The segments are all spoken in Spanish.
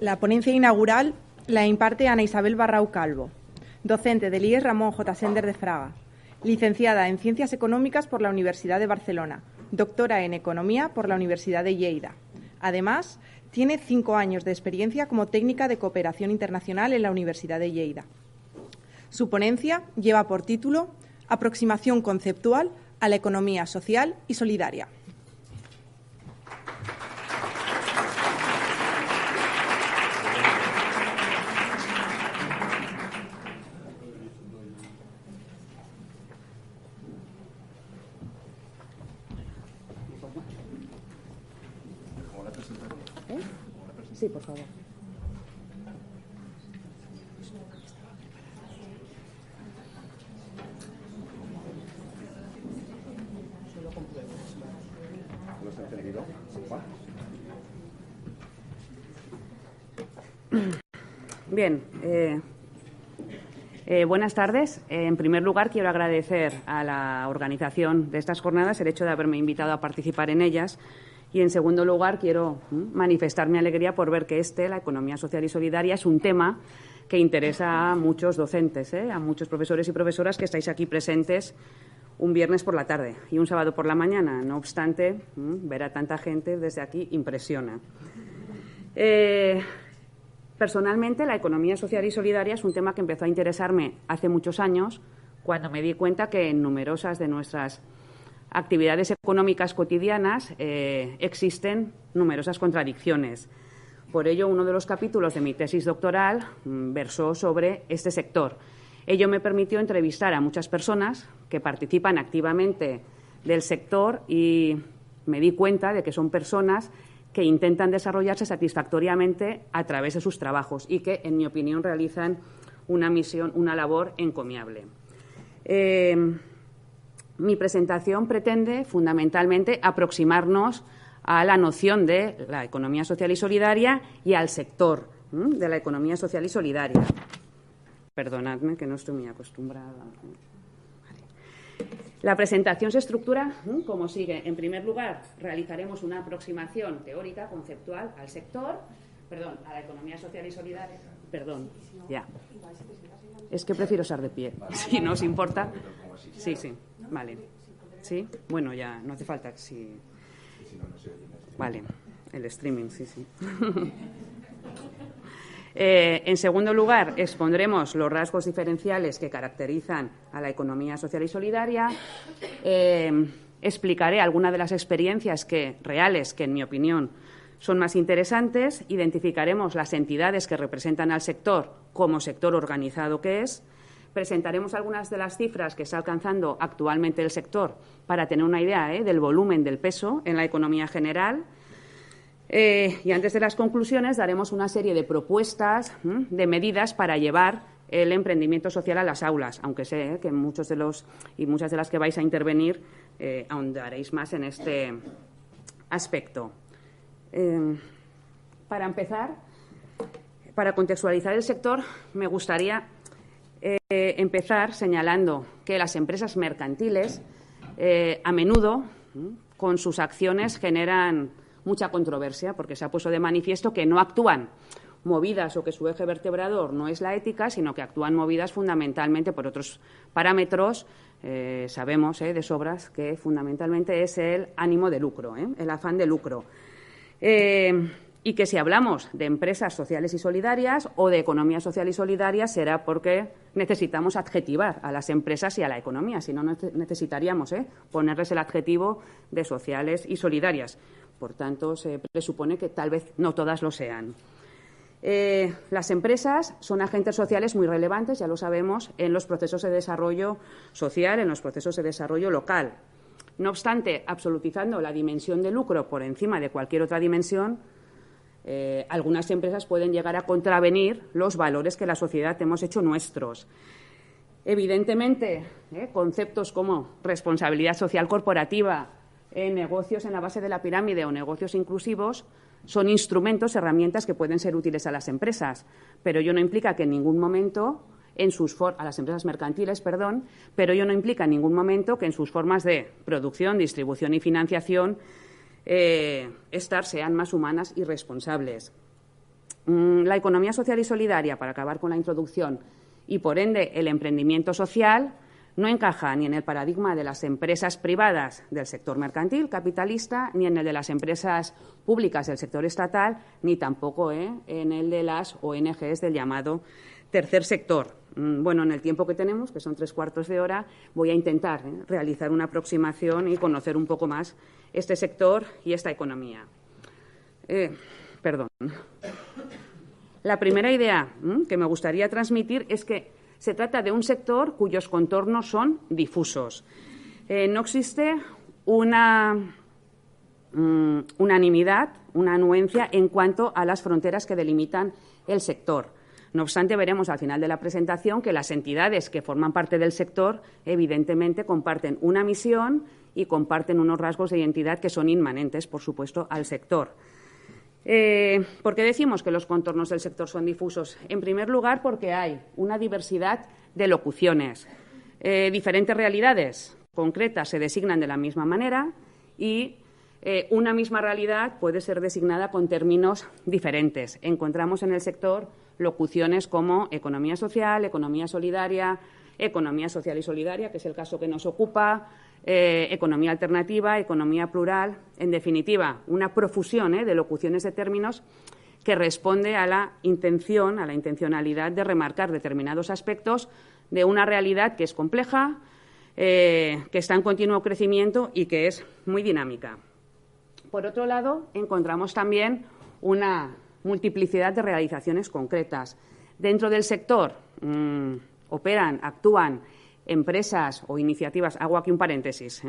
La ponencia inaugural la imparte Ana Isabel Barrau Calvo, docente del IES Ramón J. Sender de Fraga, licenciada en Ciencias Económicas por la Universidad de Barcelona, doctora en Economía por la Universidad de Lleida. Además, tiene 5 años de experiencia como técnica de cooperación internacional en la Universidad de Lleida. Su ponencia lleva por título Aproximación conceptual a la economía social y solidaria. Sí, por favor. Bien, buenas tardes. En primer lugar, quiero agradecer a la organización de estas jornadas el hecho de haberme invitado a participar en ellas. Y, en segundo lugar, quiero manifestar mi alegría por ver que la economía social y solidaria, es un tema que interesa a muchos docentes, a muchos profesores y profesoras que estáis aquí presentes un viernes por la tarde y un sábado por la mañana. No obstante, ver a tanta gente desde aquí impresiona. Personalmente, la economía social y solidaria es un tema que empezó a interesarme hace muchos años, cuando me di cuenta que en numerosas de nuestras actividades económicas cotidianas existen numerosas contradicciones. Por ello, uno de los capítulos de mi tesis doctoral versó sobre este sector. Ello me permitió entrevistar a muchas personas que participan activamente del sector y me di cuenta de que son personas que intentan desarrollarse satisfactoriamente a través de sus trabajos y que, en mi opinión, realizan una misión, una labor encomiable. Mi presentación pretende fundamentalmente aproximarnos a la noción de la economía social y solidaria y al sector de la economía social y solidaria. Perdonadme, que no estoy muy acostumbrada. La presentación se estructura como sigue. En primer lugar, realizaremos una aproximación teórica, conceptual, al sector, a la economía social y solidaria. Es que prefiero estar de pie, si no os importa. Sí, vale. ¿Sí? Bueno, ya, no hace falta. Sí. Vale, el streaming, sí. En segundo lugar, expondremos los rasgos diferenciales que caracterizan a la economía social y solidaria. Explicaré algunas de las experiencias reales que, en mi opinión, son más interesantes. Identificaremos las entidades que representan al sector como sector organizado que es. Presentaremos algunas de las cifras que está alcanzando actualmente el sector para tener una idea del volumen, del peso en la economía general. Y antes de las conclusiones daremos una serie de propuestas, de medidas para llevar el emprendimiento social a las aulas, aunque sé que muchos de los y muchas de las que vais a intervenir ahondaréis más en este aspecto. Para empezar, para contextualizar el sector, me gustaría empezar señalando que las empresas mercantiles a menudo con sus acciones generan mucha controversia, porque se ha puesto de manifiesto que no actúan movidas o que su eje vertebrador no es la ética, sino que actúan movidas fundamentalmente por otros parámetros. Sabemos de sobras que fundamentalmente es el ánimo de lucro, el afán de lucro. Y que si hablamos de empresas sociales y solidarias o de economía social y solidaria será porque necesitamos adjetivar a las empresas y a la economía, si no necesitaríamos ponerles el adjetivo de sociales y solidarias. Por tanto, se presupone que tal vez no todas lo sean. Las empresas son agentes sociales muy relevantes, ya lo sabemos, en los procesos de desarrollo social, en los procesos de desarrollo local. No obstante, absolutizando la dimensión de lucro por encima de cualquier otra dimensión, algunas empresas pueden llegar a contravenir los valores que la sociedad hemos hecho nuestros. Evidentemente, conceptos como responsabilidad social corporativa, negocios en la base de la pirámide o negocios inclusivos son instrumentos, herramientas que pueden ser útiles a las empresas, pero ello no implica que en ningún momento a las empresas mercantiles, pero ello no implica en ningún momento que en sus formas de producción, distribución y financiación estas sean más humanas y responsables. la economía social y solidaria, para acabar con la introducción, y por ende el emprendimiento social, no encaja ni en el paradigma de las empresas privadas del sector mercantil capitalista, ni en el de las empresas públicas del sector estatal, ni tampoco en el de las ONGs del llamado tercer sector. Bueno, en el tiempo que tenemos, que son 3/4 de hora, voy a intentar realizar una aproximación y conocer un poco más este sector y esta economía. La primera idea que me gustaría transmitir es que se trata de un sector cuyos contornos son difusos. No existe una unanimidad, una anuencia en cuanto a las fronteras que delimitan el sector. No obstante, veremos al final de la presentación que las entidades que forman parte del sector evidentemente comparten una misión y comparten unos rasgos de identidad que son inmanentes, por supuesto, al sector. ¿Por qué decimos que los contornos del sector son difusos? En primer lugar, porque hay una diversidad de locuciones. Diferentes realidades concretas se designan de la misma manera y una misma realidad puede ser designada con términos diferentes. Encontramos en el sector locuciones como economía social, economía solidaria, economía social y solidaria, que es el caso que nos ocupa, economía alternativa, economía plural, en definitiva, una profusión de locuciones de términos que responde a la intención, a la intencionalidad de remarcar determinados aspectos de una realidad que es compleja, que está en continuo crecimiento y que es muy dinámica. Por otro lado, encontramos también una multiplicidad de realizaciones concretas. Dentro del sector operan, actúan empresas o iniciativas, hago aquí un paréntesis,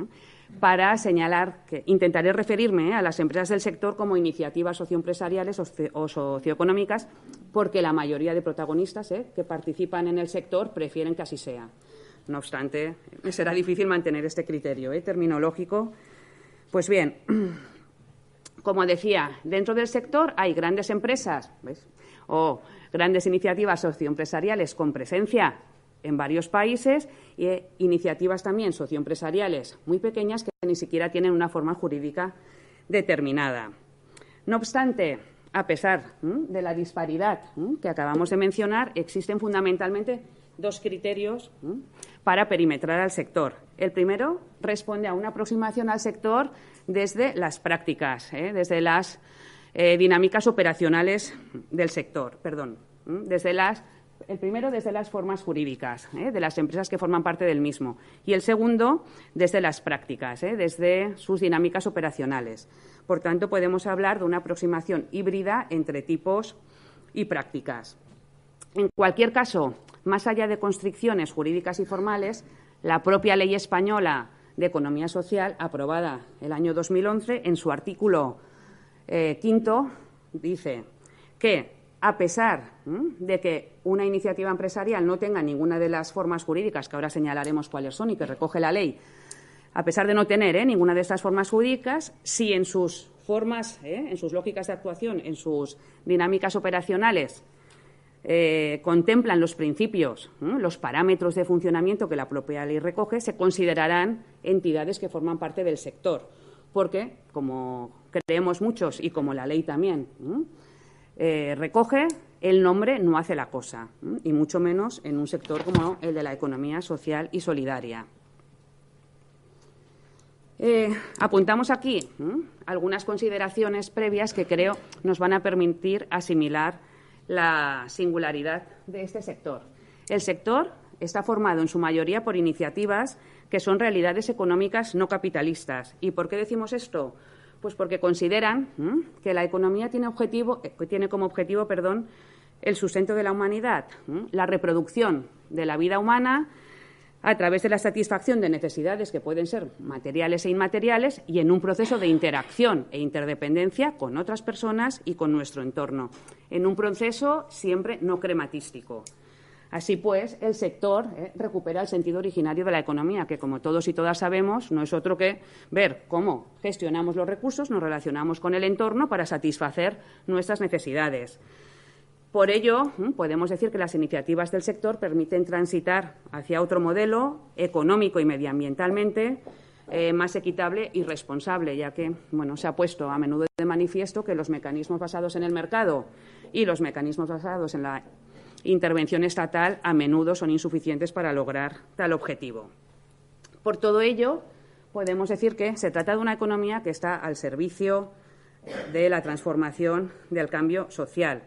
para señalar que intentaré referirme a las empresas del sector como iniciativas socioempresariales o socioeconómicas, porque la mayoría de protagonistas que participan en el sector prefieren que así sea. No obstante, me será difícil mantener este criterio terminológico. Pues bien, como decía, dentro del sector hay grandes empresas, ¿ves?, o grandes iniciativas socioempresariales con presencia en varios países e iniciativas también socioempresariales muy pequeñas que ni siquiera tienen una forma jurídica determinada. No obstante, a pesar de la disparidad que acabamos de mencionar, existen fundamentalmente dos criterios para perimetrar al sector. El primero responde a una aproximación al sector desde las prácticas, desde las dinámicas operacionales del sector, el primero desde las formas jurídicas de las empresas que forman parte del mismo y el segundo desde las prácticas, desde sus dinámicas operacionales. Por tanto, podemos hablar de una aproximación híbrida entre tipos y prácticas. En cualquier caso, más allá de constricciones jurídicas y formales, la propia Ley Española de Economía Social, aprobada el año 2011, en su artículo 5, dice que, a pesar de que una iniciativa empresarial no tenga ninguna de las formas jurídicas, que ahora señalaremos cuáles son y que recoge la ley, a pesar de no tener ninguna de estas formas jurídicas, si en sus formas, en sus lógicas de actuación, en sus dinámicas operacionales, contemplan los principios, los parámetros de funcionamiento que la propia ley recoge, se considerarán entidades que forman parte del sector, porque, como creemos muchos y como la ley también recoge, el nombre no hace la cosa, y mucho menos en un sector como el de la economía social y solidaria. Apuntamos aquí algunas consideraciones previas que creo nos van a permitir asimilar la singularidad de este sector. El sector está formado en su mayoría por iniciativas que son realidades económicas no capitalistas. ¿Y por qué decimos esto? Pues porque consideran que la economía tiene como objetivo el sustento de la humanidad, la reproducción de la vida humana a través de la satisfacción de necesidades que pueden ser materiales e inmateriales y en un proceso de interacción e interdependencia con otras personas y con nuestro entorno, en un proceso siempre no crematístico. Así pues, el sector recupera el sentido originario de la economía, que, como todos y todas sabemos, no es otro que ver cómo gestionamos los recursos, nos relacionamos con el entorno para satisfacer nuestras necesidades. Por ello, podemos decir que las iniciativas del sector permiten transitar hacia otro modelo económico y medioambientalmente más equitable y responsable, ya que se ha puesto a menudo de manifiesto que los mecanismos basados en el mercado y los mecanismos basados en la intervención estatal a menudo son insuficientes para lograr tal objetivo. Por todo ello, podemos decir que se trata de una economía que está al servicio de la transformación del cambio social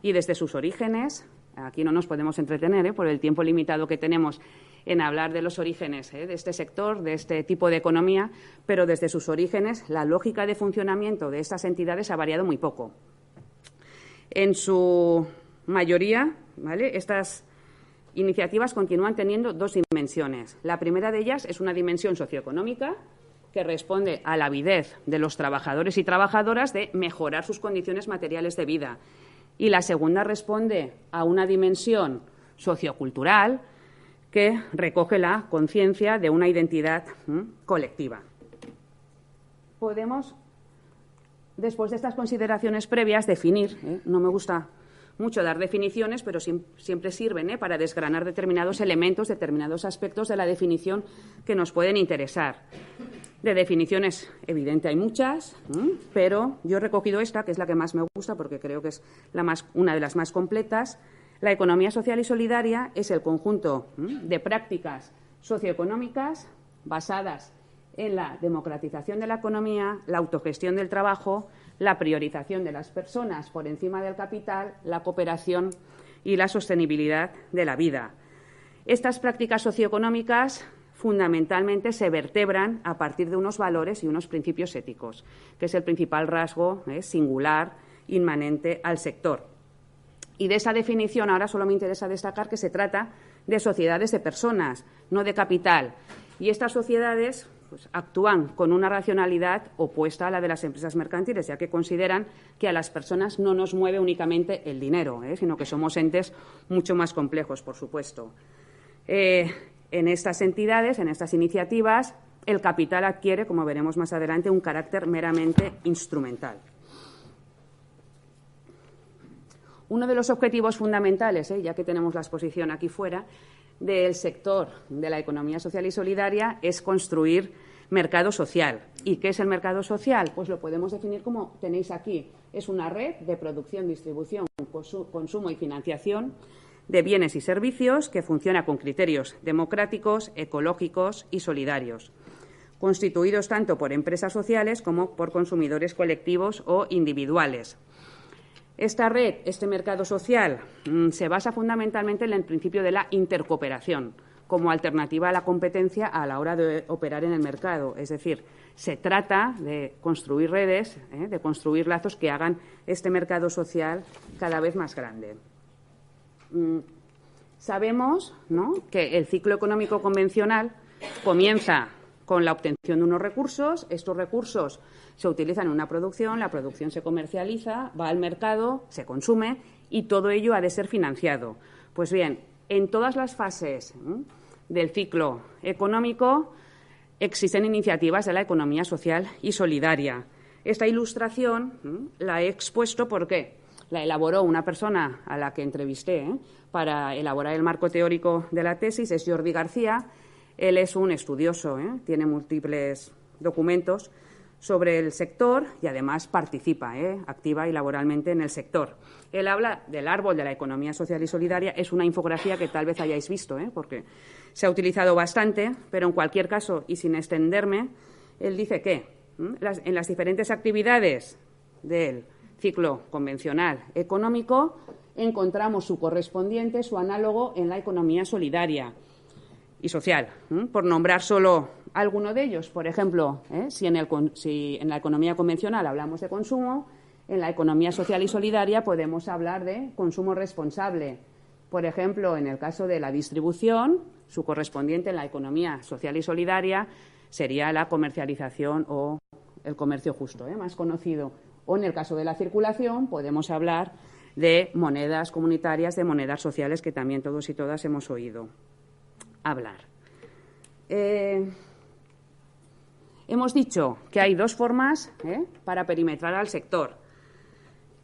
y desde sus orígenes, aquí no nos podemos entretener por el tiempo limitado que tenemos en hablar de los orígenes de este sector, de este tipo de economía, pero desde sus orígenes la lógica de funcionamiento de estas entidades ha variado muy poco. En su mayoría, estas iniciativas continúan teniendo dos dimensiones. La primera de ellas es una dimensión socioeconómica que responde a la avidez de los trabajadores y trabajadoras de mejorar sus condiciones materiales de vida. Y la segunda responde a una dimensión sociocultural que recoge la conciencia de una identidad colectiva. Podemos, después de estas consideraciones previas, definir, no me gusta mucho dar definiciones, pero siempre sirven para desgranar determinados elementos, determinados aspectos de la definición que nos pueden interesar. De definiciones, evidente, hay muchas, pero yo he recogido esta, que es la que más me gusta, porque creo que es una de las más completas. La economía social y solidaria es el conjunto de prácticas socioeconómicas basadas en la democratización de la economía, la autogestión del trabajo, la priorización de las personas por encima del capital, la cooperación y la sostenibilidad de la vida. Estas prácticas socioeconómicas fundamentalmente se vertebran a partir de unos valores y unos principios éticos, que es el principal rasgo singular, inmanente al sector. Y de esa definición ahora solo me interesa destacar que se trata de sociedades de personas, no de capital. Y estas sociedades actúan con una racionalidad opuesta a la de las empresas mercantiles, ya que consideran que a las personas no nos mueve únicamente el dinero, sino que somos entes mucho más complejos, por supuesto. En estas entidades, en estas iniciativas, el capital adquiere, como veremos más adelante, un carácter meramente instrumental. Uno de los objetivos fundamentales, ya que tenemos la exposición aquí fuera, del sector de la economía social y solidaria es construir mercado social. ¿Y qué es el mercado social? Pues lo podemos definir como tenéis aquí. Es una red de producción, distribución, consumo y financiación de bienes y servicios que funciona con criterios democráticos, ecológicos y solidarios, constituidos tanto por empresas sociales como por consumidores colectivos o individuales. Esta red, este mercado social, se basa fundamentalmente en el principio de la intercooperación como alternativa a la competencia a la hora de operar en el mercado. Es decir, se trata de construir redes, de construir lazos que hagan este mercado social cada vez más grande. Sabemos, que el ciclo económico convencional comienza con la obtención de unos recursos. Estos recursos se utilizan en una producción, la producción se comercializa, va al mercado, se consume y todo ello ha de ser financiado. Pues bien, en todas las fases del ciclo económico existen iniciativas de la economía social y solidaria. Esta ilustración la he expuesto porque la elaboró una persona a la que entrevisté para elaborar el marco teórico de la tesis, es Jordi García. Él es un estudioso, tiene múltiples documentos sobre el sector y además participa activa y laboralmente en el sector. Él habla del árbol de la economía social y solidaria. Es una infografía que tal vez hayáis visto, porque se ha utilizado bastante, pero en cualquier caso, y sin extenderme, él dice que en las diferentes actividades del ciclo convencional económico encontramos su correspondiente, su análogo en la economía solidaria y social. Por nombrar solo alguno de ellos, por ejemplo, si en la economía convencional hablamos de consumo, en la economía social y solidaria podemos hablar de consumo responsable. Por ejemplo, en el caso de la distribución, su correspondiente en la economía social y solidaria sería la comercialización o el comercio justo, más conocido. O en el caso de la circulación podemos hablar de monedas comunitarias, de monedas sociales, que también todos y todas hemos oído hablar. Hemos dicho que hay dos formas para perimetrar al sector.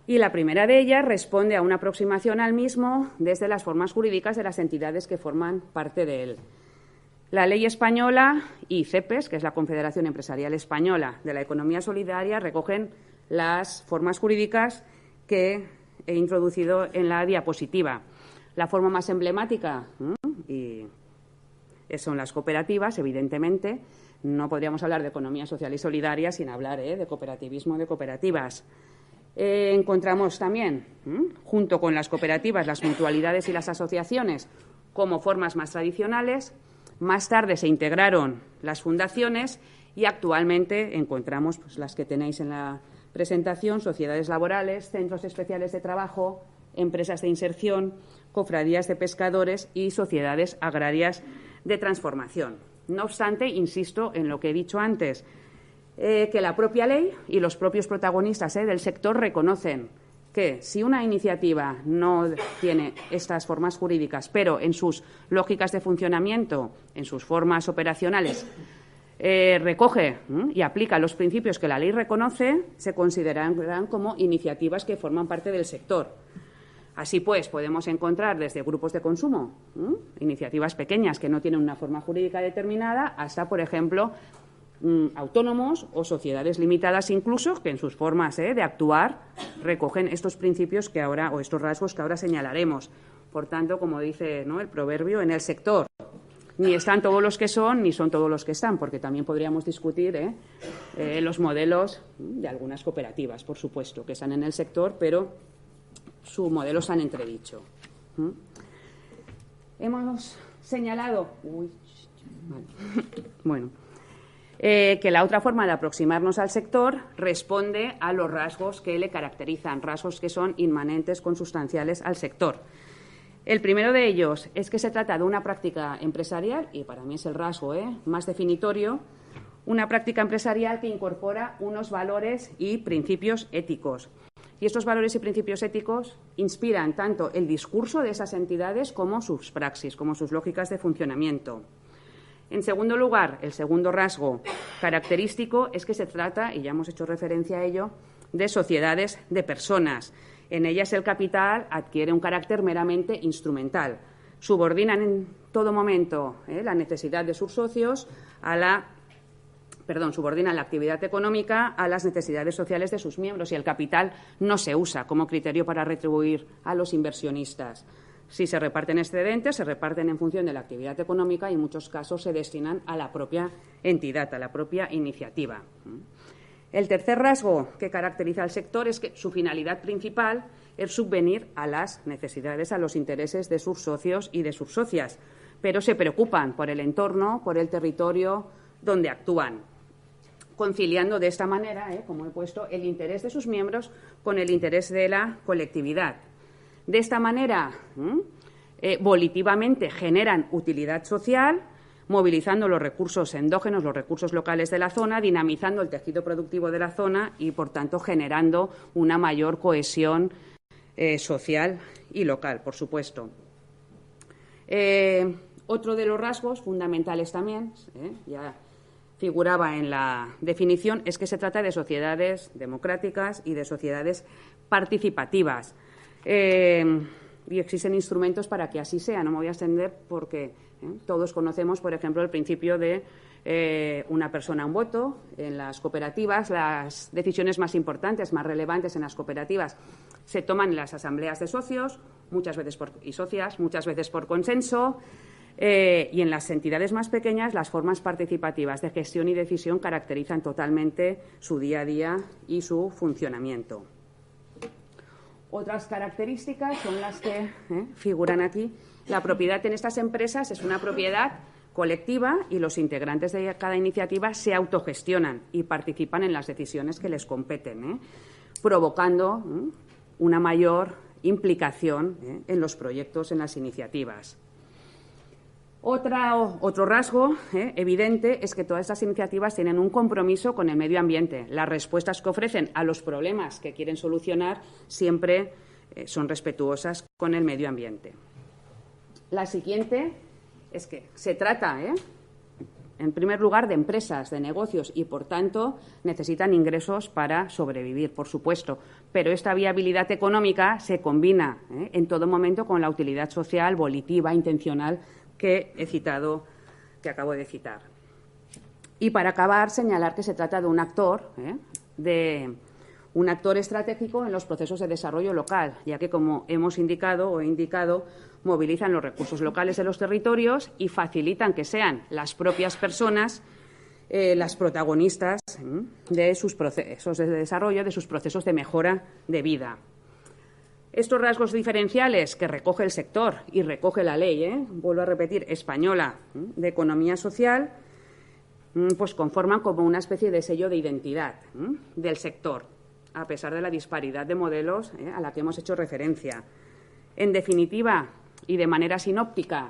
Y la primera de ellas responde a una aproximación al mismo desde las formas jurídicas de las entidades que forman parte de él. La ley española y CEPES, que es la Confederación Empresarial Española de la Economía Solidaria, recogen las formas jurídicas que he introducido en la diapositiva. La forma más emblemática y son las cooperativas, evidentemente. No podríamos hablar de economía social y solidaria sin hablar de cooperativismo, de cooperativas. Encontramos también, junto con las cooperativas, las mutualidades y las asociaciones como formas más tradicionales. Más tarde se integraron las fundaciones y actualmente encontramos pues, las que tenéis en la presentación: sociedades laborales, centros especiales de trabajo, empresas de inserción, cofradías de pescadores y sociedades agrarias de transformación. No obstante, insisto en lo que he dicho antes, que la propia ley y los propios protagonistas del sector reconocen que si una iniciativa no tiene estas formas jurídicas, pero en sus lógicas de funcionamiento, en sus formas operacionales, recoge y aplica los principios que la ley reconoce, se considerarán como iniciativas que forman parte del sector. Así pues, podemos encontrar desde grupos de consumo, iniciativas pequeñas que no tienen una forma jurídica determinada, hasta, por ejemplo, autónomos o sociedades limitadas incluso, que en sus formas de actuar recogen estos principios que ahora, o estos rasgos que ahora señalaremos. Por tanto, como dice el proverbio, en el sector ni están todos los que son, ni son todos los que están, porque también podríamos discutir los modelos de algunas cooperativas, por supuesto, que están en el sector, pero su modelo se han entredicho. Hemos señalado que la otra forma de aproximarnos al sector responde a los rasgos que le caracterizan, rasgos que son inmanentes, consustanciales al sector. El primero de ellos es que se trata de una práctica empresarial, y para mí es el rasgo más definitorio, una práctica empresarial que incorpora unos valores y principios éticos. Y estos valores y principios éticos inspiran tanto el discurso de esas entidades como sus praxis, como sus lógicas de funcionamiento. En segundo lugar, el segundo rasgo característico es que se trata, y ya hemos hecho referencia a ello, de sociedades de personas. En ellas el capital adquiere un carácter meramente instrumental. Subordinan en todo momento la necesidad de sus socios subordinan la actividad económica a las necesidades sociales de sus miembros, y el capital no se usa como criterio para retribuir a los inversionistas. Si se reparten excedentes, se reparten en función de la actividad económica y en muchos casos se destinan a la propia entidad, a la propia iniciativa. El tercer rasgo que caracteriza al sector es que su finalidad principal es subvenir a las necesidades, a los intereses de sus socios y de sus socias, pero se preocupan por el entorno, por el territorio donde actúan, conciliando de esta manera, como he puesto, el interés de sus miembros con el interés de la colectividad. De esta manera, volitivamente generan utilidad social, movilizando los recursos endógenos, los recursos locales de la zona, dinamizando el tejido productivo de la zona y, por tanto, generando una mayor cohesión social y local, por supuesto. Otro de los rasgos fundamentales también, ya figuraba en la definición, es que se trata de sociedades democráticas y de sociedades participativas. Y existen instrumentos para que así sea. No me voy a extender porque todos conocemos, por ejemplo, el principio de una persona, un voto. En las cooperativas, las decisiones más importantes, más relevantes en las cooperativas se toman en las asambleas de socios, muchas veces y socias, muchas veces por consenso. Y en las entidades más pequeñas, las formas participativas de gestión y decisión caracterizan totalmente su día a día y su funcionamiento. Otras características son las que figuran aquí. La propiedad en estas empresas es una propiedad colectiva y los integrantes de cada iniciativa se autogestionan y participan en las decisiones que les competen, provocando una mayor implicación en los proyectos, en las iniciativas. Otro rasgo evidente es que todas estas iniciativas tienen un compromiso con el medio ambiente. Las respuestas que ofrecen a los problemas que quieren solucionar siempre son respetuosas con el medio ambiente. La siguiente es que se trata, en primer lugar, de empresas, de negocios y, por tanto, necesitan ingresos para sobrevivir, por supuesto. Pero esta viabilidad económica se combina en todo momento con la utilidad social, volitiva, intencional, que he citado que acabo de citar. Y para acabar, señalar que se trata de un actor estratégico en los procesos de desarrollo local, ya que, como he indicado, movilizan los recursos locales de los territorios y facilitan que sean las propias personas las protagonistas de sus procesos de desarrollo, de sus procesos de mejora de vida. Estos rasgos diferenciales que recoge el sector y recoge la ley, vuelvo a repetir, española de economía social, pues conforman como una especie de sello de identidad del sector, a pesar de la disparidad de modelos a la que hemos hecho referencia. En definitiva, y de manera sinóptica,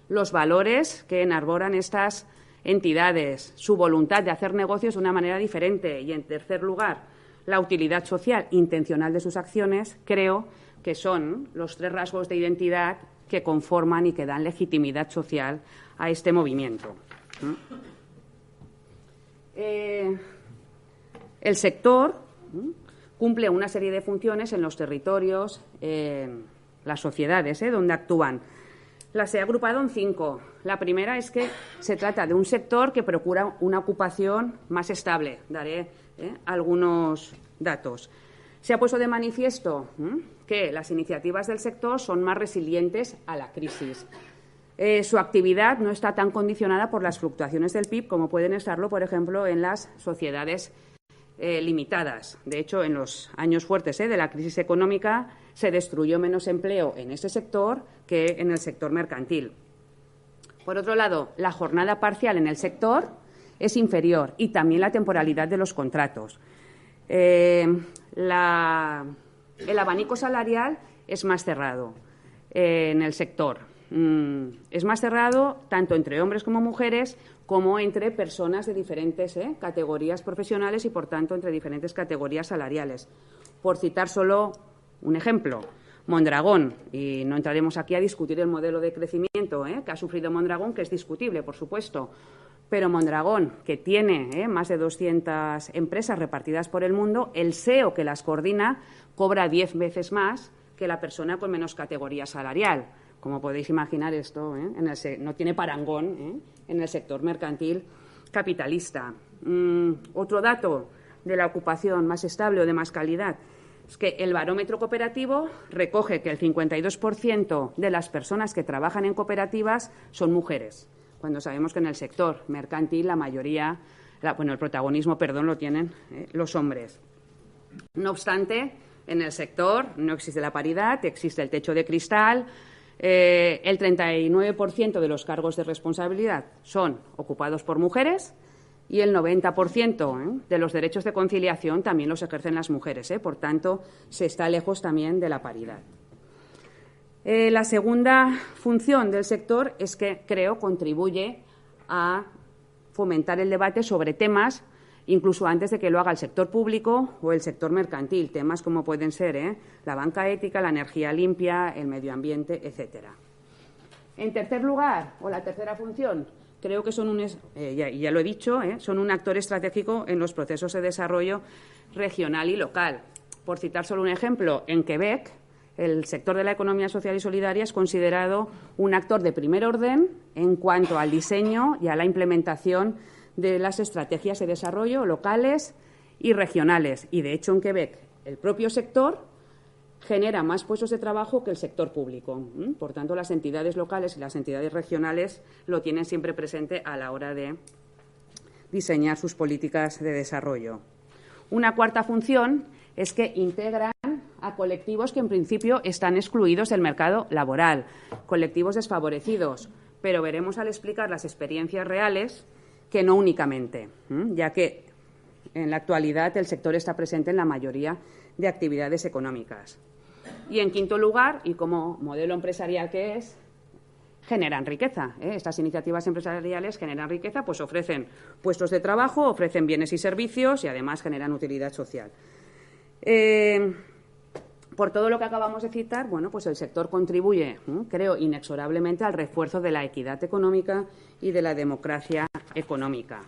los valores que enarboran estas entidades, su voluntad de hacer negocios de una manera diferente y, en tercer lugar, la utilidad social intencional de sus acciones, creo que son los tres rasgos de identidad que conforman y que dan legitimidad social a este movimiento. El sector cumple una serie de funciones en los territorios, las sociedades donde actúan. Las he agrupado en 5. La primera es que se trata de un sector que procura una ocupación más estable. Daré algunos datos. Se ha puesto de manifiesto que las iniciativas del sector son más resilientes a la crisis. Su actividad no está tan condicionada por las fluctuaciones del PIB como pueden estarlo, por ejemplo, en las sociedades limitadas. De hecho, en los años fuertes de la crisis económica se destruyó menos empleo en ese sector que en el sector mercantil. Por otro lado, la jornada parcial en el sector es inferior y también la temporalidad de los contratos. El abanico salarial es más cerrado en el sector. Es más cerrado tanto entre hombres como mujeres, como entre personas de diferentes categorías profesionales y, por tanto, entre diferentes categorías salariales. Por citar solo un ejemplo, Mondragón, y no entraremos aquí a discutir el modelo de crecimiento que ha sufrido Mondragón, que es discutible, por supuesto, pero Mondragón, que tiene más de 200 empresas repartidas por el mundo, el SEO que las coordina cobra 10 veces más que la persona con menos categoría salarial. Como podéis imaginar, esto no tiene parangón en el sector mercantil capitalista. Otro dato de la ocupación más estable o de más calidad es que el barómetro cooperativo recoge que el 52% de las personas que trabajan en cooperativas son mujeres, cuando sabemos que en el sector mercantil el protagonismo, lo tienen los hombres. No obstante, en el sector no existe la paridad, existe el techo de cristal. El 39% de los cargos de responsabilidad son ocupados por mujeres y el 90% de los derechos de conciliación también los ejercen las mujeres. Por tanto, se está lejos también de la paridad. La segunda función del sector es que, creo, contribuye a fomentar el debate sobre temas incluso antes de que lo haga el sector público o el sector mercantil, temas como pueden ser la banca ética, la energía limpia, el medio ambiente, etcétera. En tercer lugar, o la tercera función, creo que son ya lo he dicho, son un actor estratégico en los procesos de desarrollo regional y local. Por citar solo un ejemplo, en Quebec, el sector de la economía social y solidaria es considerado un actor de primer orden en cuanto al diseño y a la implementación de las estrategias de desarrollo locales y regionales. Y, de hecho, en Quebec el propio sector genera más puestos de trabajo que el sector público. Por tanto, las entidades locales y las entidades regionales lo tienen siempre presente a la hora de diseñar sus políticas de desarrollo. Una cuarta función es que integran a colectivos que, en principio, están excluidos del mercado laboral, colectivos desfavorecidos, pero veremos al explicar las experiencias reales que no únicamente, ya que en la actualidad el sector está presente en la mayoría de actividades económicas. Y, en quinto lugar, y como modelo empresarial que es, generan riqueza. Estas iniciativas empresariales generan riqueza, pues ofrecen puestos de trabajo, ofrecen bienes y servicios y, además, generan utilidad social. Por todo lo que acabamos de citar, pues el sector contribuye, creo, inexorablemente al refuerzo de la equidad económica y de la democracia económica.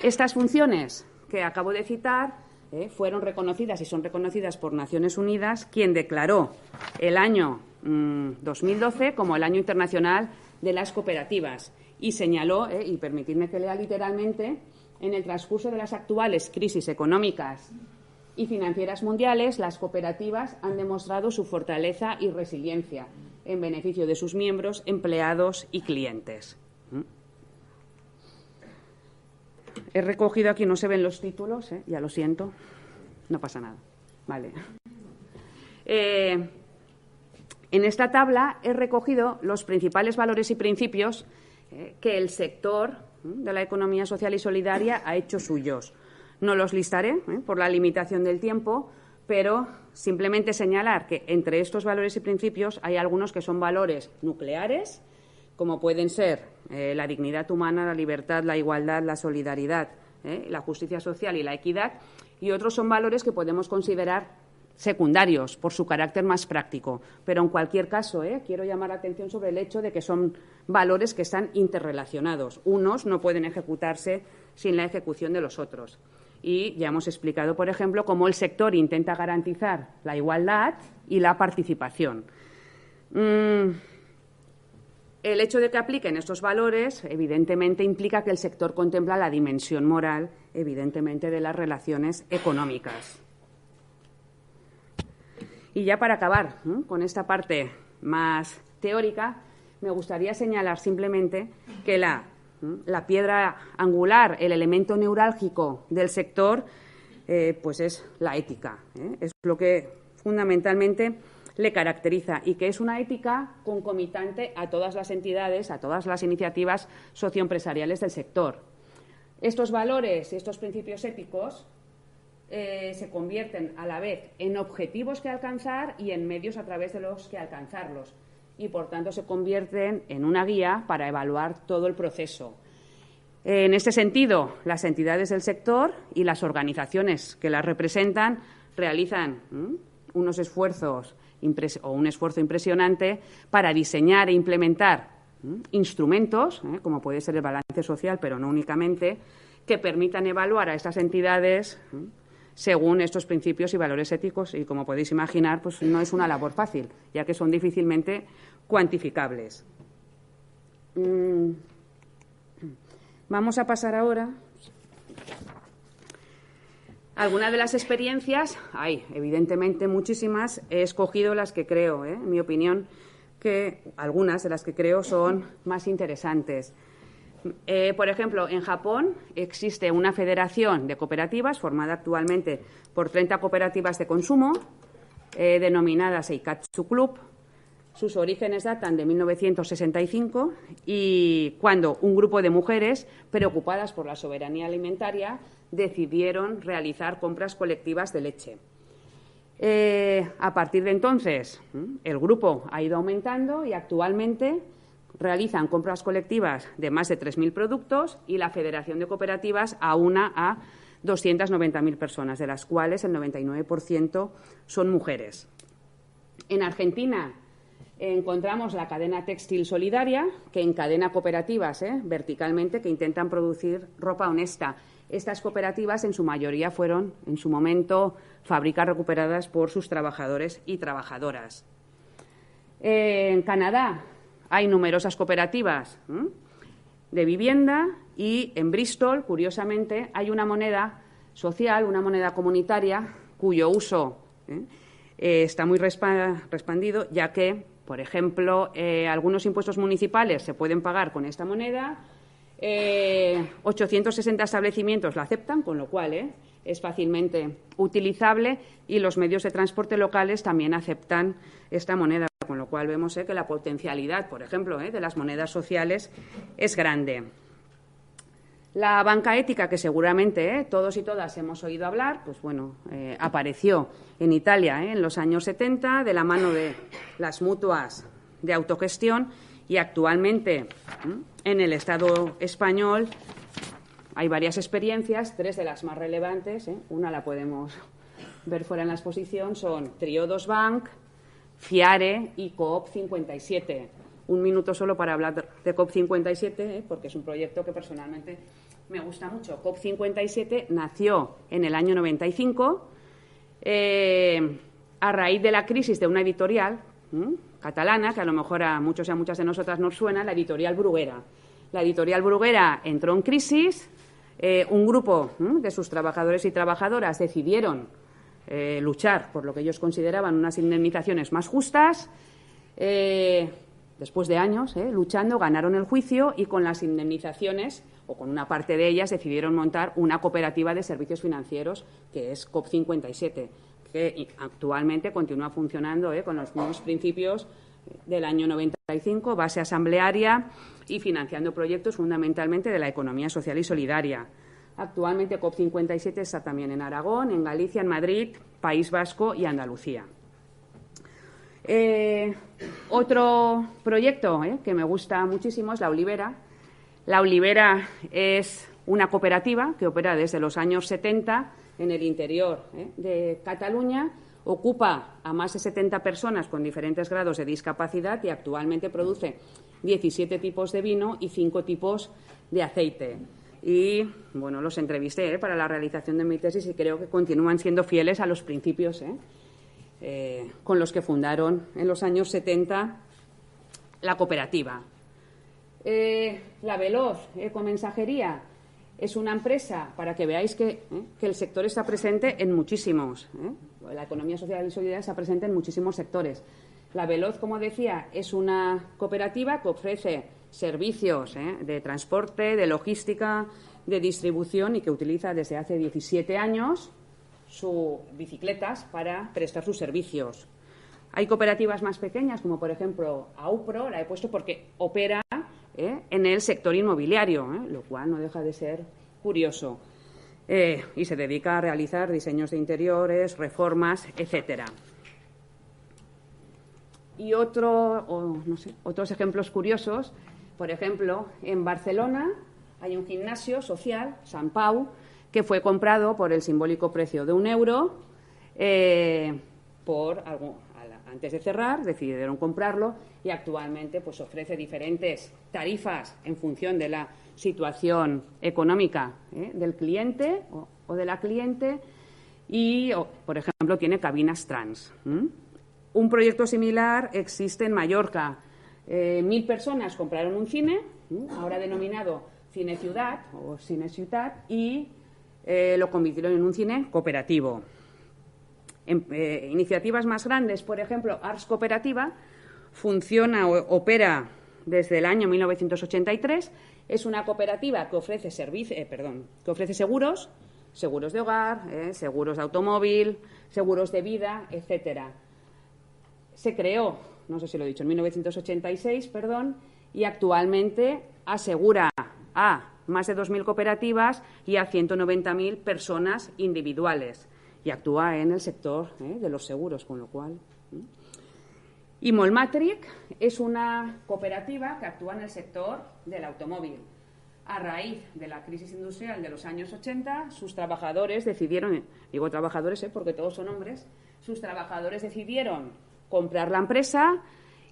Estas funciones que acabo de citar fueron reconocidas y son reconocidas por Naciones Unidas, quien declaró el año 2012 como el Año Internacional de las Cooperativas y señaló, y permitidme que lea literalmente, en el transcurso de las actuales crisis económicas y financieras mundiales, las cooperativas han demostrado su fortaleza y resiliencia en beneficio de sus miembros, empleados y clientes. He recogido aquí, no se ven los títulos, ya lo siento, no pasa nada. Vale. En esta tabla he recogido los principales valores y principios que el sector de la economía social y solidaria ha hecho suyos. No los listaré por la limitación del tiempo, pero simplemente señalar que entre estos valores y principios hay algunos que son valores nucleares, como pueden ser la dignidad humana, la libertad, la igualdad, la solidaridad, la justicia social y la equidad, y otros son valores que podemos considerar secundarios por su carácter más práctico. Pero, en cualquier caso, quiero llamar la atención sobre el hecho de que son valores que están interrelacionados. Unos no pueden ejecutarse sin la ejecución de los otros. Y ya hemos explicado, por ejemplo, cómo el sector intenta garantizar la igualdad y la participación. El hecho de que apliquen estos valores, evidentemente, implica que el sector contempla la dimensión moral, evidentemente, de las relaciones económicas. Y ya para acabar con esta parte más teórica, me gustaría señalar simplemente que la piedra angular, el elemento neurálgico del sector, pues es la ética. Es lo que fundamentalmente le caracteriza y que es una ética concomitante a todas las entidades, a todas las iniciativas socioempresariales del sector. Estos valores y estos principios éticos se convierten a la vez en objetivos que alcanzar y en medios a través de los que alcanzarlos y, por tanto, se convierten en una guía para evaluar todo el proceso. En este sentido, las entidades del sector y las organizaciones que las representan realizan unos esfuerzos un esfuerzo impresionante para diseñar e implementar instrumentos, como puede ser el balance social, pero no únicamente, que permitan evaluar a estas entidades según estos principios y valores éticos y, como podéis imaginar, pues no es una labor fácil, ya que son difícilmente cuantificables. Vamos a pasar ahora. Algunas de las experiencias, hay evidentemente muchísimas, he escogido las que creo, en mi opinión, que algunas de las que creo son más interesantes. Por ejemplo, en Japón existe una federación de cooperativas formada actualmente por 30 cooperativas de consumo, denominadas Eikatsu Club. Sus orígenes datan de 1965 y cuando un grupo de mujeres preocupadas por la soberanía alimentaria decidieron realizar compras colectivas de leche. A partir de entonces, el grupo ha ido aumentando y actualmente realizan compras colectivas de más de 3.000 productos y la Federación de Cooperativas aúna a 290.000 personas, de las cuales el 99% son mujeres. En Argentina encontramos la cadena textil solidaria, que encadena cooperativas verticalmente que intentan producir ropa honesta. Estas cooperativas, en su mayoría, fueron, en su momento, fábricas recuperadas por sus trabajadores y trabajadoras. En Canadá hay numerosas cooperativas de vivienda y en Bristol, curiosamente, hay una moneda social, una moneda comunitaria, cuyo uso está muy expandido, ya que, por ejemplo, algunos impuestos municipales se pueden pagar con esta moneda. 860 establecimientos la aceptan, con lo cual es fácilmente utilizable, y los medios de transporte locales también aceptan esta moneda, con lo cual vemos que la potencialidad, por ejemplo, de las monedas sociales es grande. La banca ética, que seguramente todos y todas hemos oído hablar, pues bueno, apareció en Italia en los años 70 de la mano de las mutuas de autogestión y actualmente en el Estado español hay varias experiencias, 3 de las más relevantes, una la podemos ver fuera en la exposición, son Triodos Bank, Fiare y Coop 57. Un minuto solo para hablar de Coop 57, porque es un proyecto que personalmente me gusta mucho. Coop 57 nació en el año 95 a raíz de la crisis de una editorial catalana, que a lo mejor a muchos y a muchas de nosotras nos suena, la editorial Bruguera. La editorial Bruguera entró en crisis, un grupo de sus trabajadores y trabajadoras decidieron luchar por lo que ellos consideraban unas indemnizaciones más justas. Después de años luchando, ganaron el juicio y con las indemnizaciones, o con una parte de ellas, decidieron montar una cooperativa de servicios financieros que es COP57, que actualmente continúa funcionando con los mismos principios del año 95, base asamblearia y financiando proyectos fundamentalmente de la economía social y solidaria. Actualmente COP57 está también en Aragón, en Galicia, en Madrid, País Vasco y Andalucía. Otro proyecto que me gusta muchísimo es La Olivera. La Olivera es una cooperativa que opera desde los años 70 en el interior de Cataluña. Ocupa a más de 70 personas con diferentes grados de discapacidad y actualmente produce 17 tipos de vino y 5 tipos de aceite. Y, bueno, los entrevisté para la realización de mi tesis y creo que continúan siendo fieles a los principios con los que fundaron en los años 70 la cooperativa. La Veloz Ecomensajería es una empresa, para que veáis que el sector está presente en muchísimos. La economía social y solidaria está presente en muchísimos sectores. La Veloz, como decía, es una cooperativa que ofrece servicios de transporte, de logística, de distribución y que utiliza desde hace 17 años sus bicicletas para prestar sus servicios. Hay cooperativas más pequeñas, como por ejemplo Aupro, la he puesto porque opera en el sector inmobiliario, lo cual no deja de ser curioso. Y se dedica a realizar diseños de interiores, reformas, etcétera. Y otros ejemplos curiosos, por ejemplo, en Barcelona hay un gimnasio social, Sant Pau, que fue comprado por el simbólico precio de €1. Antes de cerrar, decidieron comprarlo y actualmente pues, ofrece diferentes tarifas en función de la situación económica del cliente o de la cliente y, por ejemplo, tiene cabinas trans. Un proyecto similar existe en Mallorca. 1.000 personas compraron un cine, ahora denominado Cine Ciutat o Cine Ciutat, y lo convirtieron en un cine cooperativo. Iniciativas más grandes, por ejemplo, Ars Cooperativa, opera desde el año 1983. Es una cooperativa que ofrece seguros de hogar, seguros de automóvil, seguros de vida, etcétera. Se creó, no sé si lo he dicho, en 1986, y actualmente asegura a más de 2.000 cooperativas y a 190.000 personas individuales. Y actúa en el sector de los seguros, con lo cual. Y Molmatric es una cooperativa que actúa en el sector del automóvil. A raíz de la crisis industrial de los años 80, sus trabajadores decidieron, digo trabajadores porque todos son hombres, sus trabajadores decidieron comprar la empresa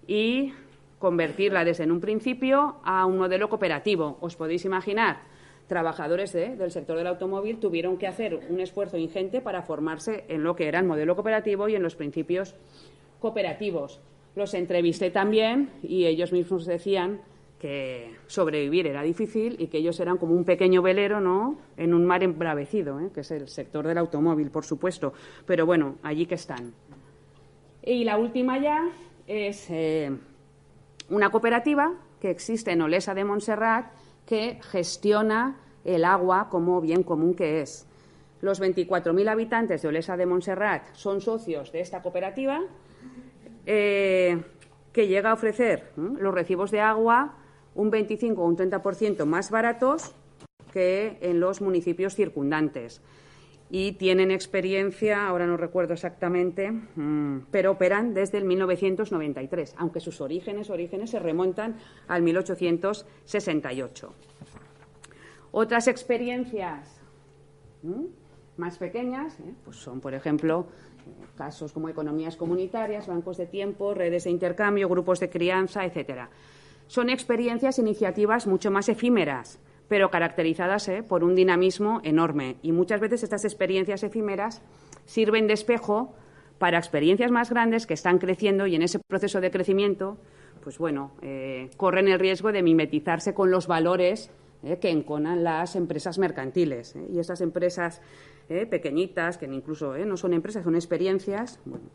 y convertirla desde en un principio a un modelo cooperativo. Os podéis imaginar. Trabajadores del sector del automóvil tuvieron que hacer un esfuerzo ingente para formarse en lo que era el modelo cooperativo y en los principios cooperativos. Los entrevisté también y ellos mismos decían que sobrevivir era difícil y que ellos eran como un pequeño velero, ¿no?, en un mar embravecido, que es el sector del automóvil, por supuesto. Pero bueno, allí que están. Y la última ya es una cooperativa que existe en Olesa de Montserrat, que gestiona el agua como bien común que es. Los 24.000 habitantes de Olesa de Montserrat son socios de esta cooperativa que llega a ofrecer los recibos de agua un 25 o un 30% más baratos que en los municipios circundantes. Y tienen experiencia, ahora no recuerdo exactamente, pero operan desde el 1993, aunque sus orígenes se remontan al 1868. Otras experiencias más pequeñas pues son, por ejemplo, casos como economías comunitarias, bancos de tiempo, redes de intercambio, grupos de crianza, etcétera. Son experiencias, iniciativas mucho más efímeras, pero caracterizadas por un dinamismo enorme. Y muchas veces estas experiencias efímeras sirven de espejo para experiencias más grandes que están creciendo y en ese proceso de crecimiento, pues bueno, corren el riesgo de mimetizarse con los valores que enconan las empresas mercantiles. Y esas empresas pequeñitas, que incluso no son empresas, son experiencias, bueno,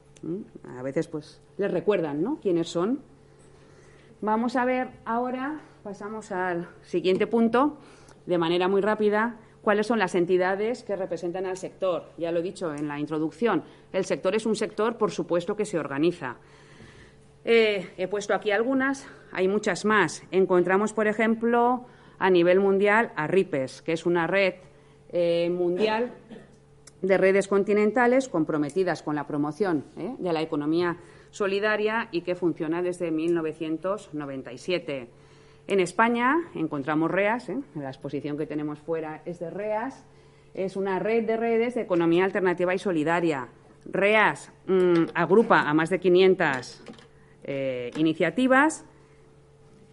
a veces pues les recuerdan, ¿no?, quiénes son. Vamos a ver ahora, pasamos al siguiente punto, de manera muy rápida, cuáles son las entidades que representan al sector. Ya lo he dicho en la introducción, el sector es un sector, por supuesto, que se organiza. He puesto aquí algunas, hay muchas más. Encontramos, por ejemplo, a nivel mundial a RIPES, que es una red mundial de redes continentales comprometidas con la promoción de la economía solidaria y que funciona desde 1997. En España encontramos REAS, la exposición que tenemos fuera es de REAS, es una red de redes de economía alternativa y solidaria. REAS agrupa a más de 500 iniciativas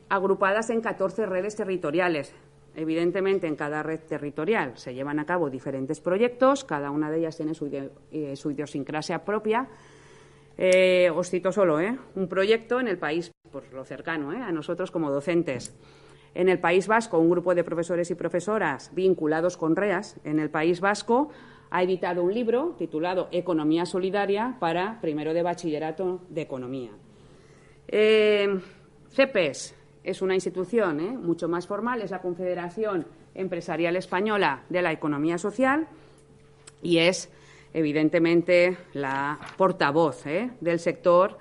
agrupadas en 14 redes territoriales. Evidentemente, en cada red territorial se llevan a cabo diferentes proyectos, cada una de ellas tiene su idiosincrasia propia. Os cito solo un proyecto en el país, por lo cercano a nosotros como docentes. En el País Vasco, un grupo de profesores y profesoras vinculados con REAS en el País Vasco ha editado un libro titulado Economía Solidaria para primero de bachillerato de Economía. CEPES es una institución mucho más formal, es la Confederación Empresarial Española de la Economía Social y es, evidentemente, la portavoz del sector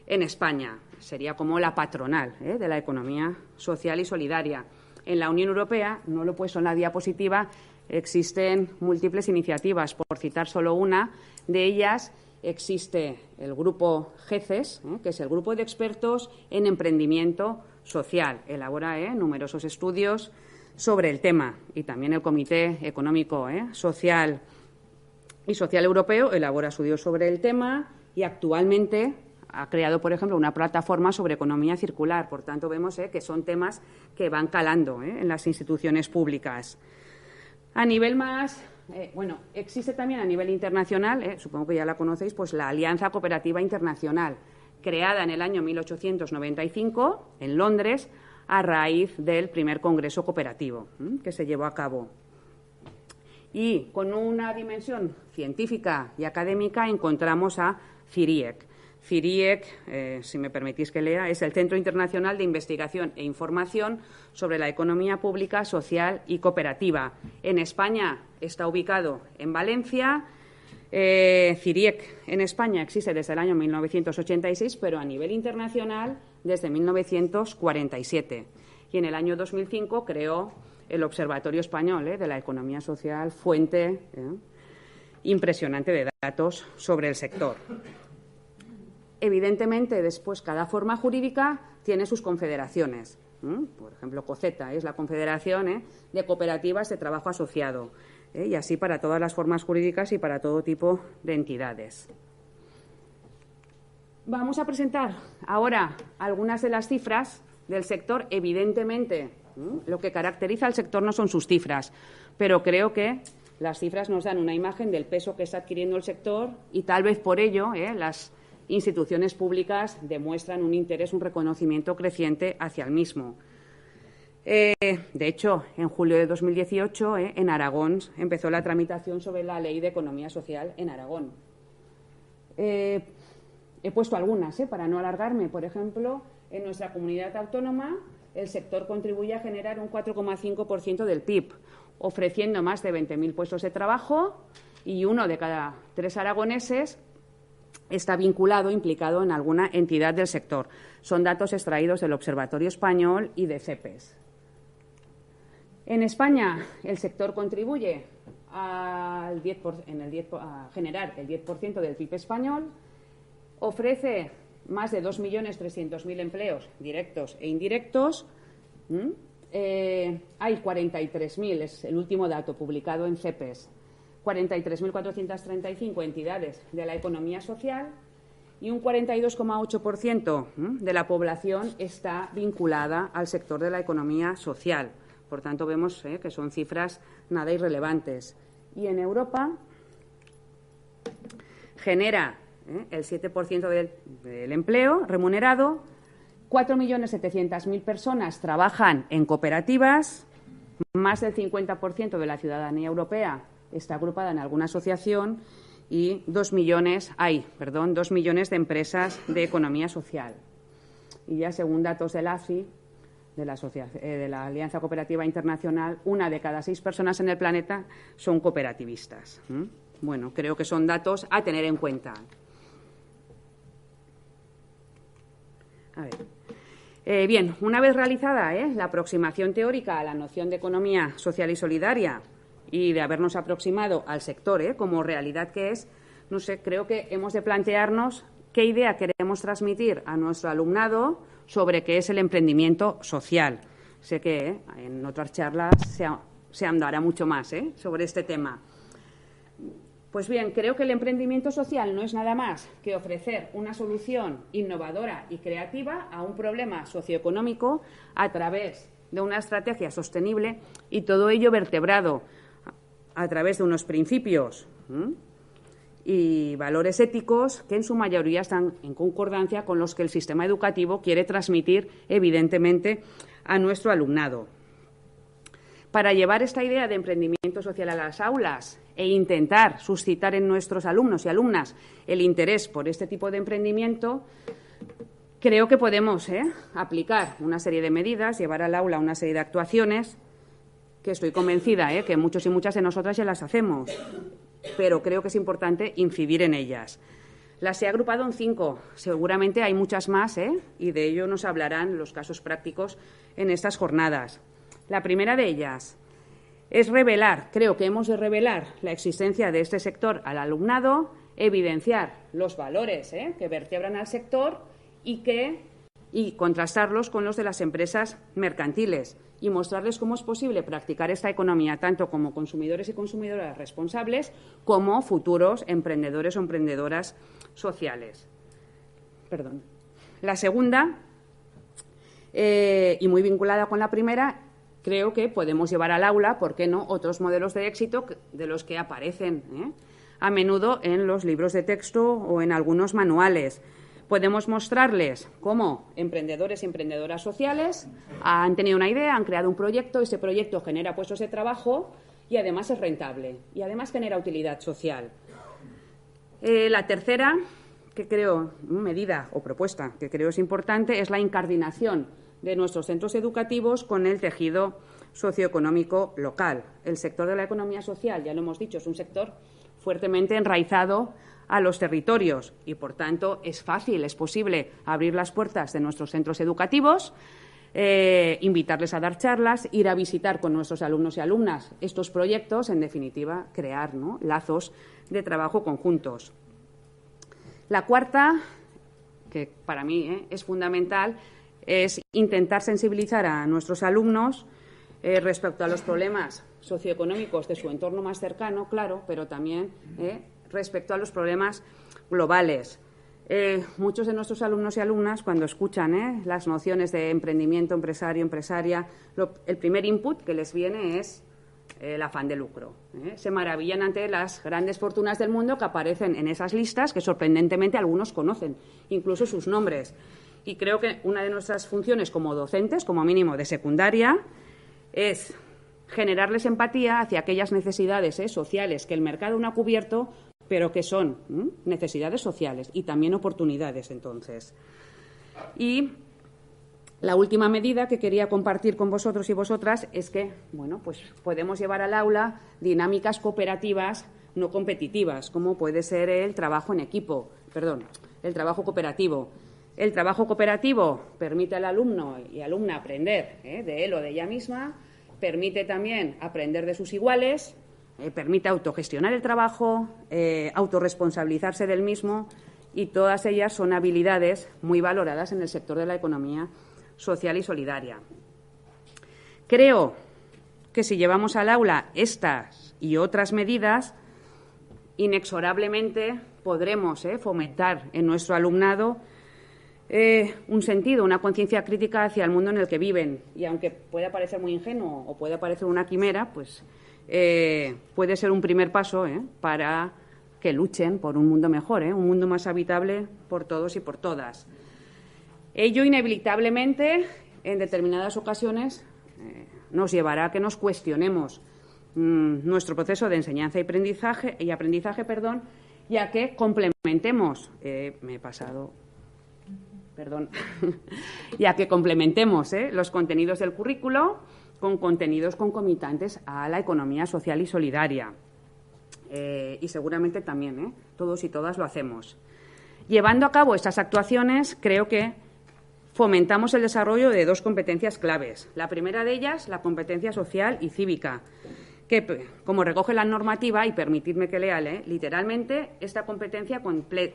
en España. Sería como la patronal de la economía social y solidaria. En la Unión Europea, no lo he puesto en la diapositiva, existen múltiples iniciativas. Por citar solo una de ellas, existe el grupo GECES, que es el Grupo de Expertos en Emprendimiento Social. Elabora numerosos estudios sobre el tema. Y también el Comité Económico, Social y Social Europeo elabora estudios sobre el tema y actualmente ha creado, por ejemplo, una plataforma sobre economía circular. Por tanto, vemos que son temas que van calando en las instituciones públicas. A nivel más, existe también a nivel internacional, supongo que ya la conocéis, pues la Alianza Cooperativa Internacional, creada en el año 1895 en Londres a raíz del primer Congreso Cooperativo que se llevó a cabo. Y con una dimensión científica y académica encontramos a CIRIEC. CIRIEC, si me permitís que lea, es el Centro Internacional de Investigación e Información sobre la Economía Pública, Social y Cooperativa. En España está ubicado en Valencia. CIRIEC en España existe desde el año 1986, pero a nivel internacional desde 1947. Y en el año 2005 creó el Observatorio Español de la Economía Social, fuente impresionante de datos sobre el sector. Evidentemente, después, cada forma jurídica tiene sus confederaciones. Por ejemplo, COCETA es la Confederación de Cooperativas de Trabajo Asociado. Y así para todas las formas jurídicas y para todo tipo de entidades. Vamos a presentar ahora algunas de las cifras del sector. Evidentemente, lo que caracteriza al sector no son sus cifras, pero creo que las cifras nos dan una imagen del peso que está adquiriendo el sector y tal vez por ello las instituciones públicas demuestran un interés, un reconocimiento creciente hacia el mismo. De hecho, en julio de 2018, en Aragón empezó la tramitación sobre la Ley de Economía Social en Aragón. He puesto algunas, para no alargarme. Por ejemplo, en nuestra comunidad autónoma, el sector contribuye a generar un 4,5% del PIB, ofreciendo más de 20.000 puestos de trabajo y 1 de cada 3 aragoneses está vinculado, implicado en alguna entidad del sector. Son datos extraídos del Observatorio Español y de CEPES. En España, el sector contribuye a generar el 10% del PIB español, ofrece más de 2.300.000 empleos directos e indirectos. Hay 43.000, es el último dato publicado en CEPES, 43.435 entidades de la economía social y un 42,8% de la población está vinculada al sector de la economía social. Por tanto, vemos que son cifras nada irrelevantes. Y en Europa genera el 7% del empleo remunerado, 4.700.000 personas trabajan en cooperativas, más del 50% de la ciudadanía europea está agrupada en alguna asociación y 2 millones de empresas de economía social. Y ya según datos del ACI, de la Alianza Cooperativa Internacional, 1 de cada 6 personas en el planeta son cooperativistas. Bueno, creo que son datos a tener en cuenta. A ver. Bien, una vez realizada la aproximación teórica a la noción de economía social y solidaria y de habernos aproximado al sector como realidad que es, no sé, creo que hemos de plantearnos qué idea queremos transmitir a nuestro alumnado sobre qué es el emprendimiento social. Sé que en otras charlas se andará mucho más sobre este tema. Pues bien, creo que el emprendimiento social no es nada más que ofrecer una solución innovadora y creativa a un problema socioeconómico a través de una estrategia sostenible y todo ello vertebrado a través de unos principios y valores éticos que en su mayoría están en concordancia con los que el sistema educativo quiere transmitir, evidentemente, a nuestro alumnado. Para llevar esta idea de emprendimiento social a las aulas e intentar suscitar en nuestros alumnos y alumnas el interés por este tipo de emprendimiento, creo que podemos aplicar una serie de medidas, llevar al aula una serie de actuaciones que estoy convencida que muchos y muchas de nosotras ya las hacemos, pero creo que es importante incidir en ellas. Las he agrupado en 5. Seguramente hay muchas más y de ello nos hablarán los casos prácticos en estas jornadas. La primera de ellas es creo que hemos de revelar la existencia de este sector al alumnado, evidenciar los valores que vertebran al sector y contrastarlos con los de las empresas mercantiles y mostrarles cómo es posible practicar esta economía tanto como consumidores y consumidoras responsables como futuros emprendedores o emprendedoras sociales. La segunda, y muy vinculada con la primera, creo que podemos llevar al aula, ¿por qué no?, otros modelos de éxito de los que aparecen a menudo en los libros de texto o en algunos manuales. Podemos mostrarles cómo emprendedores y emprendedoras sociales han tenido una idea, han creado un proyecto, ese proyecto genera puestos de trabajo y además es rentable y además genera utilidad social. La tercera, medida o propuesta que creo es importante, es la incardinación de nuestros centros educativos con el tejido socioeconómico local. El sector de la economía social, ya lo hemos dicho, es un sector fuertemente enraizado a los territorios y, por tanto, es posible abrir las puertas de nuestros centros educativos, invitarles a dar charlas, ir a visitar con nuestros alumnos y alumnas estos proyectos, en definitiva, crear lazos de trabajo conjuntos. La cuarta, que para mí es fundamental, es intentar sensibilizar a nuestros alumnos respecto a los problemas socioeconómicos de su entorno más cercano, claro, pero también respecto a los problemas globales. Muchos de nuestros alumnos y alumnas, cuando escuchan las nociones de emprendimiento, empresario, empresaria, el primer input que les viene es el afán de lucro. Se maravillan ante las grandes fortunas del mundo que aparecen en esas listas, que sorprendentemente algunos conocen, incluso sus nombres. Y creo que una de nuestras funciones como docentes, como mínimo de secundaria, es generarles empatía hacia aquellas necesidades sociales que el mercado no ha cubierto, pero que son necesidades sociales y también oportunidades, entonces. Y la última medida que quería compartir con vosotros y vosotras es que, pues podemos llevar al aula dinámicas cooperativas no competitivas, como puede ser el trabajo cooperativo. El trabajo cooperativo permite al alumno y alumna aprender de él o de ella misma, permite también aprender de sus iguales, permite autogestionar el trabajo, autorresponsabilizarse del mismo, y todas ellas son habilidades muy valoradas en el sector de la economía social y solidaria. Creo que si llevamos al aula estas y otras medidas, inexorablemente podremos fomentar en nuestro alumnado un sentido, una conciencia crítica hacia el mundo en el que viven. Y aunque pueda parecer muy ingenuo o pueda parecer una quimera, pues puede ser un primer paso para que luchen por un mundo mejor, un mundo más habitable por todos y por todas. Ello, inevitablemente, en determinadas ocasiones, nos llevará a que nos cuestionemos nuestro proceso de enseñanza y aprendizaje, y a que complementemos, ya que complementemos los contenidos del currículo con contenidos concomitantes a la economía social y solidaria. Y seguramente también todos y todas lo hacemos. Llevando a cabo estas actuaciones, creo que fomentamos el desarrollo de dos competencias claves. La primera de ellas, la competencia social y cívica, que, como recoge la normativa, y permitidme que lea literalmente, esta competencia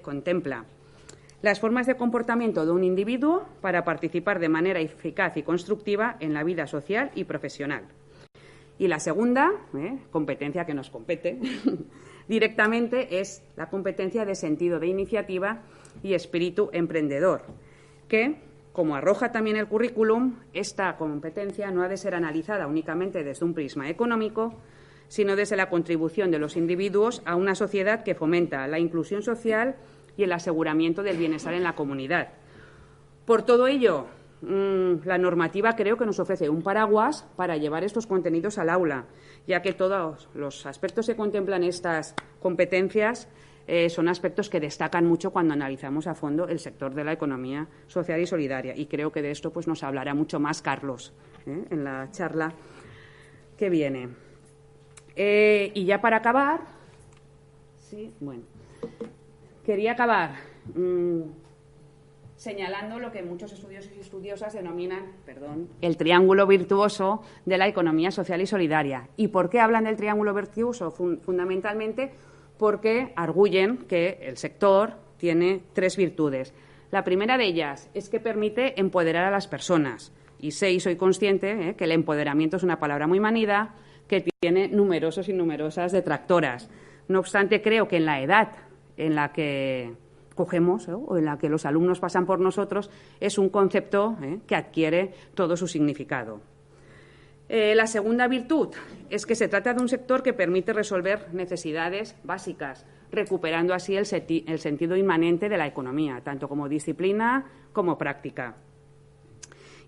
contempla las formas de comportamiento de un individuo para participar de manera eficaz y constructiva en la vida social y profesional. Y la segunda, competencia que nos compete directamente, es la competencia de sentido de iniciativa y espíritu emprendedor, que, como arroja también el currículum, esta competencia no ha de ser analizada únicamente desde un prisma económico, sino desde la contribución de los individuos a una sociedad que fomenta la inclusión social y el aseguramiento del bienestar en la comunidad. Por todo ello, la normativa creo que nos ofrece un paraguas para llevar estos contenidos al aula, ya que todos los aspectos que contemplan estas competencias son aspectos que destacan mucho cuando analizamos a fondo el sector de la economía social y solidaria. Y creo que de esto pues, nos hablará mucho más Carlos en la charla que viene. Y ya para acabar, quería acabar señalando lo que muchos estudiosos y estudiosas denominan, el triángulo virtuoso de la economía social y solidaria. ¿Y por qué hablan del triángulo virtuoso? Fundamentalmente porque arguyen que el sector tiene tres virtudes. La primera de ellas es que permite empoderar a las personas. Y soy consciente que el empoderamiento es una palabra muy manida, que tiene numerosos y numerosas detractoras. No obstante, creo que en la edad en la que cogemos o en la que los alumnos pasan por nosotros es un concepto que adquiere todo su significado. La segunda virtud es que se trata de un sector que permite resolver necesidades básicas, recuperando así el sentido inmanente de la economía, tanto como disciplina como práctica.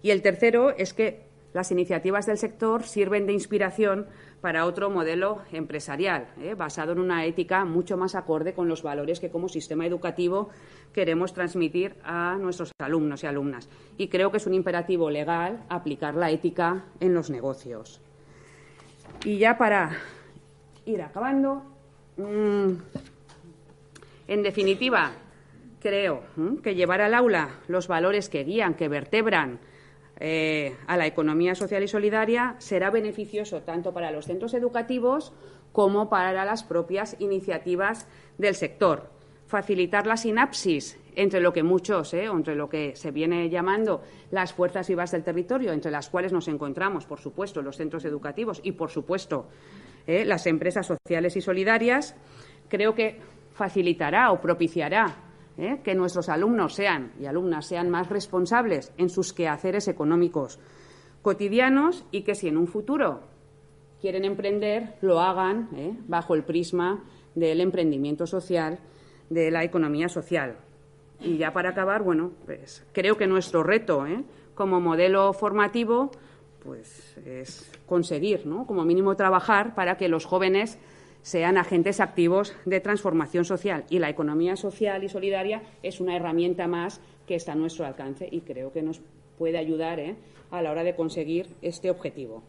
Y el tercero es que las iniciativas del sector sirven de inspiración para otro modelo empresarial, basado en una ética mucho más acorde con los valores que como sistema educativo queremos transmitir a nuestros alumnos y alumnas. Y creo que es un imperativo legal aplicar la ética en los negocios. Y ya para ir acabando, en definitiva, creo que llevar al aula los valores que guían, que vertebran a la economía social y solidaria será beneficioso tanto para los centros educativos como para las propias iniciativas del sector. Facilitar la sinapsis entre lo que entre lo que se viene llamando las fuerzas vivas del territorio, entre las cuales nos encontramos, por supuesto, los centros educativos y, por supuesto, las empresas sociales y solidarias, creo que facilitará o propiciará que nuestros alumnos y alumnas sean más responsables en sus quehaceres económicos cotidianos y que si en un futuro quieren emprender, lo hagan bajo el prisma del emprendimiento social, de la economía social. Y ya para acabar, pues creo que nuestro reto como modelo formativo pues es conseguir, como mínimo trabajar para que los jóvenes sean agentes activos de transformación social. Y la economía social y solidaria es una herramienta más que está a nuestro alcance y creo que nos puede ayudar a la hora de conseguir este objetivo.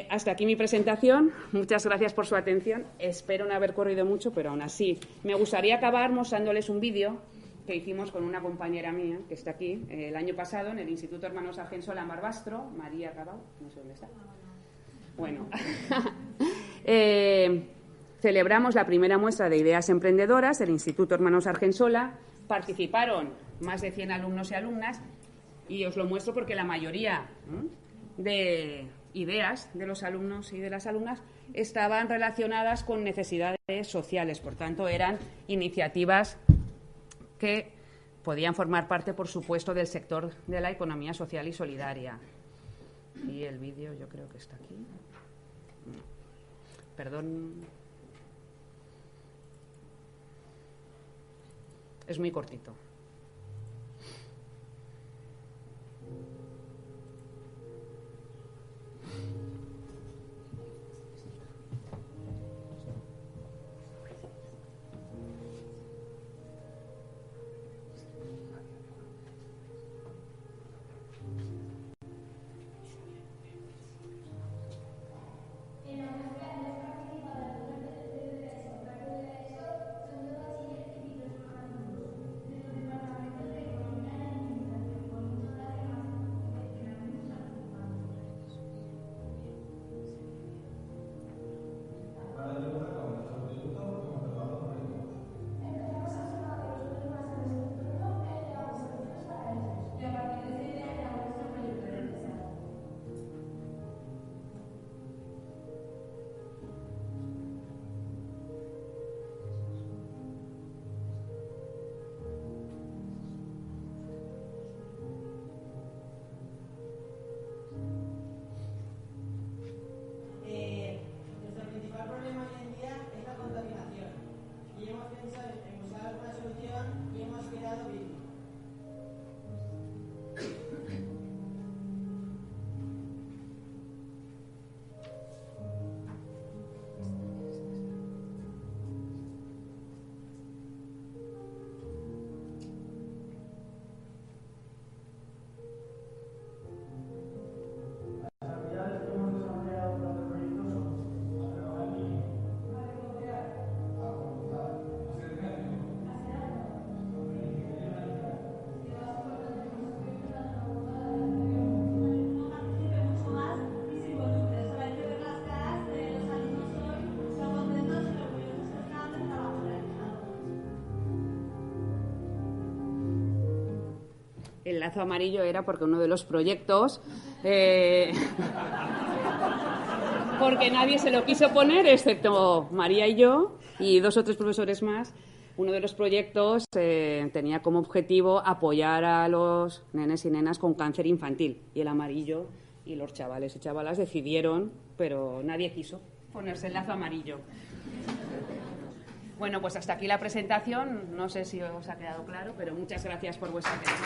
Hasta aquí mi presentación. Muchas gracias por su atención. Espero no haber corrido mucho, pero aún así me gustaría acabar mostrándoles un vídeo que hicimos con una compañera mía que está aquí el año pasado en el Instituto Hermanos Argensola Marbastro, María Cabau, no sé dónde está. Bueno, celebramos la primera muestra de ideas emprendedoras del Instituto Hermanos Argensola. Participaron más de 100 alumnos y alumnas y os lo muestro porque la mayoría de ideas de los alumnos y de las alumnas estaban relacionadas con necesidades sociales. Por tanto, eran iniciativas que podían formar parte, por supuesto, del sector de la economía social y solidaria. Y el vídeo yo creo que está aquí. Perdón. Es muy cortito. El lazo amarillo era porque uno de los proyectos, porque nadie se lo quiso poner, excepto María y yo, y 2 o 3 profesores más. Uno de los proyectos tenía como objetivo apoyar a los nenes y nenas con cáncer infantil. Y el amarillo y los chavales y chavalas decidieron, pero nadie quiso ponerse el lazo amarillo. Bueno, pues hasta aquí la presentación. No sé si os ha quedado claro, pero muchas gracias por vuestra atención.